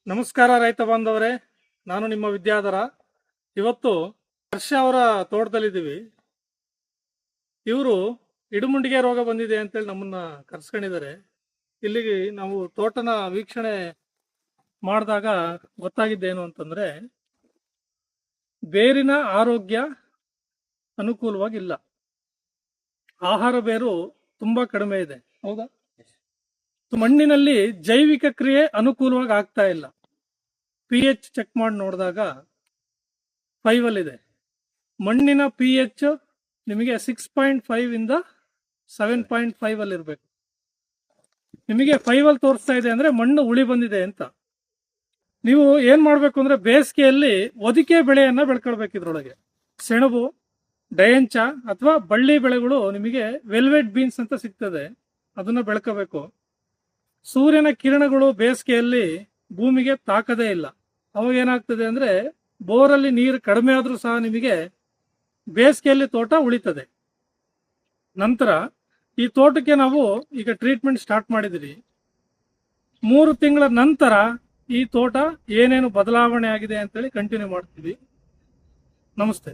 ನಮಸ್ಕಾರ ರೈತ ಬಾಂಧವರೇ, ನಾನು ನಿಮ್ಮ ವಿದ್ಯಾಧರ. ಇವತ್ತು ಹರ್ಷ ಅವರ ತೋಟದಲ್ಲಿದ್ದೀವಿ. ಇವರು ಇಡುಮುಂಡಿಗೆ ರೋಗ ಬಂದಿದೆ ಅಂತೇಳಿ ನಮ್ಮನ್ನ ಕರ್ಸ್ಕೊಂಡಿದ್ದಾರೆ. ಇಲ್ಲಿಗೆ ನಾವು ತೋಟನ ವೀಕ್ಷಣೆ ಮಾಡಿದಾಗ ಗೊತ್ತಾಗಿದ್ದೇನು ಅಂತಂದ್ರೆ, ಬೇರಿನ ಆರೋಗ್ಯ ಅನುಕೂಲವಾಗಿಲ್ಲ. ಆಹಾರ ಬೇರು ತುಂಬಾ ಕಡಿಮೆ ಇದೆ. ಹೌದಾ? ಮಣ್ಣಿನಲ್ಲಿ ಜೈವಿಕ ಕ್ರಿಯೆ ಅನುಕೂಲವಾಗಿ ಆಗ್ತಾ ಇಲ್ಲ. pH ಚೆಕ್ ಮಾಡಿ ನೋಡಿದಾಗ 5 ಅಲ್ಲಿದೆ. ಮಣ್ಣಿನ pH ನಿಮಗೆ 6.5 ಇಂದ 7.5 ಅಲ್ಲಿ ಇರಬೇಕು. ನಿಮಗೆ 5 ಅಲ್ಲಿ ತೋರಿಸ್ತಾ ಇದೆ ಅಂದ್ರೆ ಮಣ್ಣು ಉಳಿ ಬಂದಿದೆ ಅಂತ. ನೀವು ಏನ್ ಮಾಡ್ಬೇಕು ಅಂದ್ರೆ, ಬೇಸಿಗೆಯಲ್ಲಿ ಒದಿಕೆ ಬೆಳೆಯನ್ನ ಬೆಳ್ಕೊಳ್ಬೇಕು. ಇದ್ರೊಳಗೆ ಸೆಣಬು, ಡಯಂಚ ಅಥವಾ ಬಳ್ಳಿ ಬೆಳೆಗಳು ನಿಮಗೆ ವೆಲ್ವೆಟ್ ಬೀನ್ಸ್ ಅಂತ ಸಿಗ್ತದೆ, ಅದನ್ನ ಬೆಳ್ಕೋಬೇಕು. ಸೂರ್ಯನ ಕಿರಣಗಳು ಬೇಸಿಗೆಯಲ್ಲಿ ಭೂಮಿಗೆ ತಾಕದೇ ಇಲ್ಲ. ಅವಾಗ ಏನಾಗ್ತದೆ ಅಂದ್ರೆ, ಬೋರಲ್ಲಿ ನೀರು ಕಡಿಮೆ ಆದ್ರೂ ಸಹ ನಿಮಗೆ ಬೇಸಿಗೆಯಲ್ಲಿ ತೋಟ ಉಳಿತದೆ. ನಂತರ ಈ ತೋಟಕ್ಕೆ ನಾವು ಈಗ ಟ್ರೀಟ್ಮೆಂಟ್ ಸ್ಟಾರ್ಟ್ ಮಾಡಿದಿರಿ. 3 ತಿಂಗಳ ನಂತರ ಈ ತೋಟ ಏನೇನು ಬದಲಾವಣೆ ಆಗಿದೆ ಅಂತೇಳಿ ಕಂಟಿನ್ಯೂ ಮಾಡ್ತೀವಿ. ನಮಸ್ತೆ.